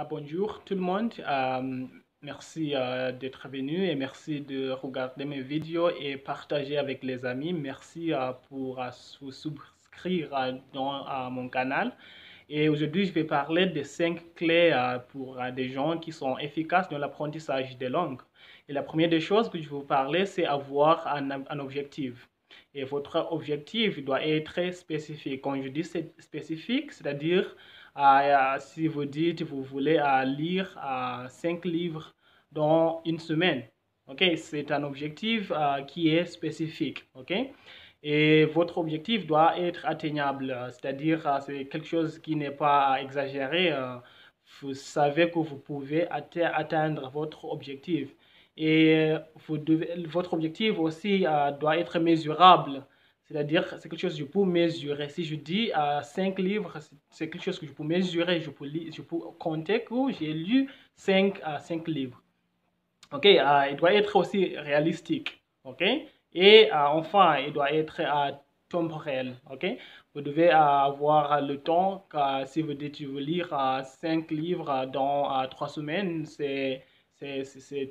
Bonjour tout le monde. Merci d'être venu et merci de regarder mes vidéos et partager avec les amis. Merci pour vous souscrire à mon canal. Et aujourd'hui, je vais parler des 5 clés pour des gens qui sont efficaces dans l'apprentissage des langues. Et la première des choses que je vais vous parler, c'est avoir un objectif. Et votre objectif doit être très spécifique. Quand je dis spécifique, c'est-à-dire si vous dites vous voulez lire 5 livres dans une semaine, ok, c'est un objectif qui est spécifique, ok. Et votre objectif doit être atteignable, c'est-à-dire c'est quelque chose qui n'est pas exagéré. Vous savez que vous pouvez atteindre votre objectif. Et votre objectif aussi doit être mesurable. C'est-à-dire, c'est quelque chose que je peux mesurer. Si je dis 5 livres, c'est quelque chose que je peux mesurer. Je peux compter que j'ai lu 5 livres. Ok, il doit être aussi réalistique. Ok, et enfin, il doit être temporel. Ok, vous devez avoir le temps. Si vous dites que vous lire 5 livres dans 3 semaines, c'est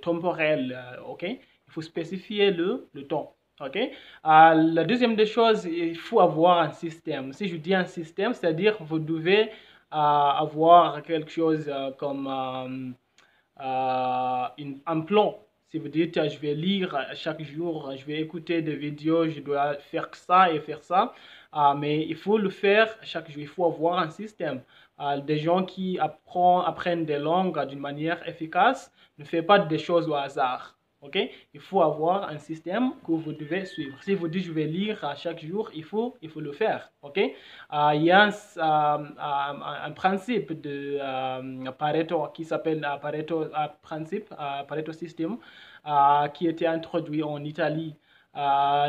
temporel. Ok, il faut spécifier le temps. Ok, la deuxième des choses, il faut avoir un système. Si je dis un système, c'est-à-dire vous devez avoir quelque chose comme un plan. Si vous dites, je vais lire chaque jour, je vais écouter des vidéos, je dois faire ça et faire ça, mais il faut le faire chaque jour. Il faut avoir un système. Des gens qui apprennent des langues d'une manière efficace ne font pas des choses au hasard. Ok, il faut avoir un système que vous devez suivre. Si vous dites je vais lire chaque jour, il faut le faire. Ok, il y a un principe de Pareto qui s'appelle Pareto principe, Pareto system, qui était introduit en Italie.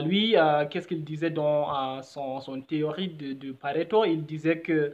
Lui, qu'est-ce qu'il disait dans son théorie de Pareto? Il disait que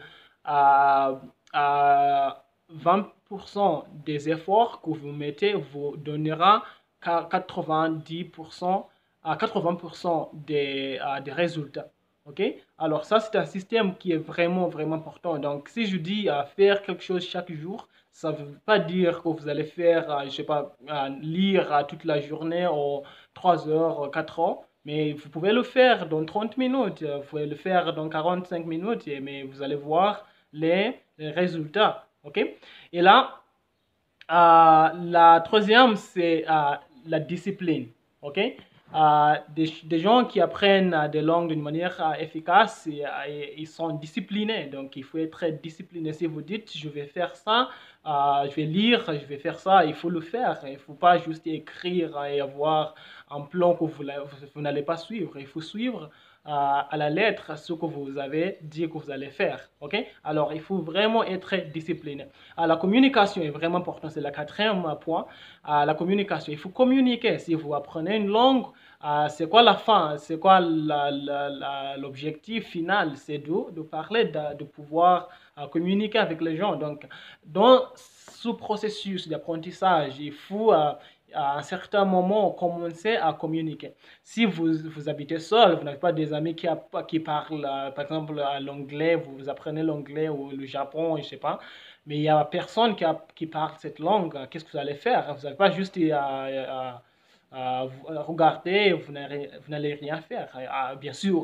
euh, euh, 20% des efforts que vous mettez vous donnera 90% à 80% des résultats. Ok? Alors ça, c'est un système qui est vraiment, vraiment important. Donc, si je dis faire quelque chose chaque jour, ça ne veut pas dire que vous allez faire, je sais pas, lire toute la journée ou 3 heures, 4 heures, mais vous pouvez le faire dans 30 minutes, vous pouvez le faire dans 45 minutes, mais vous allez voir les résultats. Ok? Et là, la troisième, c'est la discipline. OK? Des gens qui apprennent des langues d'une manière efficace, ils sont disciplinés. Donc, il faut être très discipliné. Si vous dites, je vais faire ça, je vais lire, je vais faire ça, il faut le faire. Il ne faut pas juste écrire et avoir un plan que vous n'allez pas suivre. Il faut suivre à la lettre ce que vous avez dit que vous allez faire. OK? Alors, il faut vraiment être discipliné. La communication est vraiment importante. C'est le quatrième point. La communication. Il faut communiquer. Si vous apprenez une langue, c'est quoi la fin? C'est quoi l'objectif final? C'est de parler, de pouvoir communiquer avec les gens. Donc, dans ce processus d'apprentissage, il faut à un certain moment commencer à communiquer. Si vous habitez seul, vous n'avez pas des amis qui parlent, par exemple, l'anglais, vous apprenez l'anglais ou le Japon, je ne sais pas, mais il n'y a personne qui parle cette langue, qu'est-ce que vous allez faire? Vous n'allez pas juste regarder, vous n'allez rien faire. Bien sûr,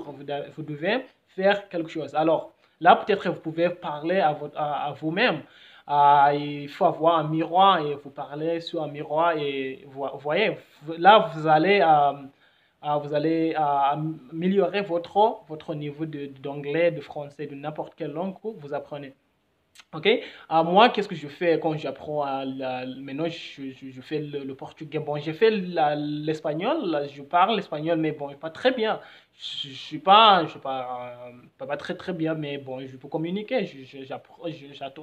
vous devez faire quelque chose. Alors, là, peut-être vous pouvez parler à vous-même. Il faut avoir un miroir et vous parlez sur un miroir et vous voyez, là, vous allez améliorer votre niveau d'anglais, de français, de n'importe quelle langue que vous apprenez. Ok, moi, qu'est-ce que je fais quand j'apprends maintenant, je fais le portugais. Bon, j'ai fait l'espagnol, là, je parle l'espagnol, mais bon, pas très bien. Je suis pas très très bien, mais bon, je peux communiquer.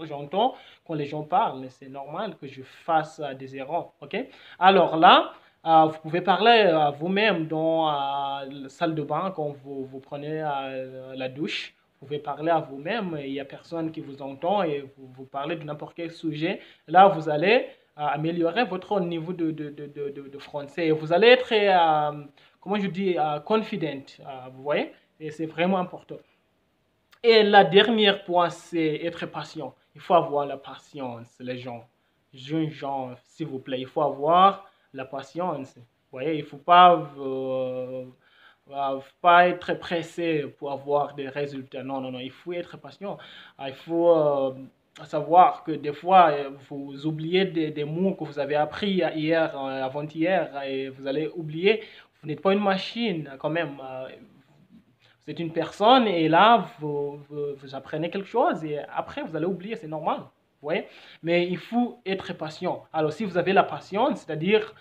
J'entends quand les gens parlent, c'est normal que je fasse des erreurs. Ok, alors là, vous pouvez parler vous-même dans la salle de bain quand vous prenez la douche. Vous pouvez parler à vous-même, il n'y a personne qui vous entend et vous parlez de n'importe quel sujet. Là, vous allez améliorer votre niveau de français. Et vous allez être, comment je dis, confident, vous voyez? Et c'est vraiment important. Et la dernière point, c'est être patient. Il faut avoir la patience, les gens. Jeunes gens, s'il vous plaît, il faut avoir la patience. Vous voyez, il faut pas être pressé pour avoir des résultats. Non, non, non, il faut être patient. Il faut savoir que des fois, vous oubliez des mots que vous avez appris hier, avant-hier, et vous allez oublier. Vous n'êtes pas une machine, quand même. Vous êtes une personne et là, vous apprenez quelque chose et après, vous allez oublier, c'est normal. Vous voyez? Mais il faut être patient. Alors, si vous avez la patience, c'est-à-dire,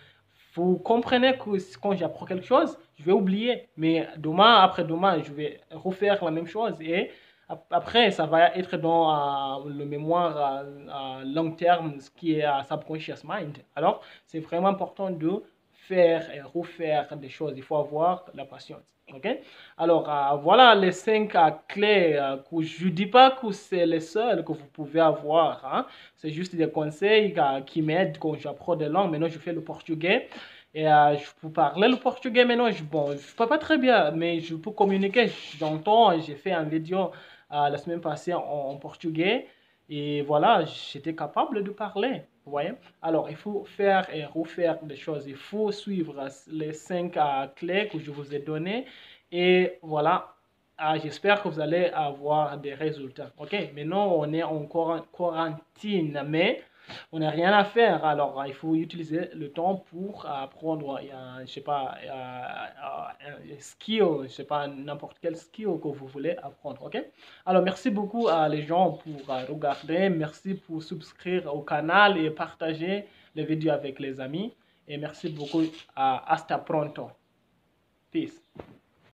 vous comprenez que quand j'apprends quelque chose, je vais oublier. Mais demain, après-demain, je vais refaire la même chose et après, ça va être dans le mémoire à long terme, ce qui est à subconscious mind. Alors, c'est vraiment important de faire et refaire des choses. Il faut avoir la patience. OK? Alors, voilà les 5 clés que je ne dis pas que c'est les seuls que vous pouvez avoir. Hein. C'est juste des conseils qui m'aident quand j'apprends des langues. Maintenant, je fais le portugais. Et je peux parler le portugais maintenant. Bon, je ne parle pas très bien, mais je peux communiquer. J'entends, j'ai fait une vidéo la semaine passée en portugais. Et voilà, j'étais capable de parler. Vous voyez? Alors, il faut faire et refaire des choses. Il faut suivre les 5 clés que je vous ai données. Et voilà, j'espère que vous allez avoir des résultats. OK, maintenant on est en quarantaine, mais on n'a rien à faire. Alors, il faut utiliser le temps pour apprendre, je sais pas, un skill, je sais pas, n'importe quel skill que vous voulez apprendre. OK? Alors, merci beaucoup à les gens pour regarder. Merci pour souscrire au canal et partager les vidéos avec les amis. Et merci beaucoup. Hasta pronto. Peace.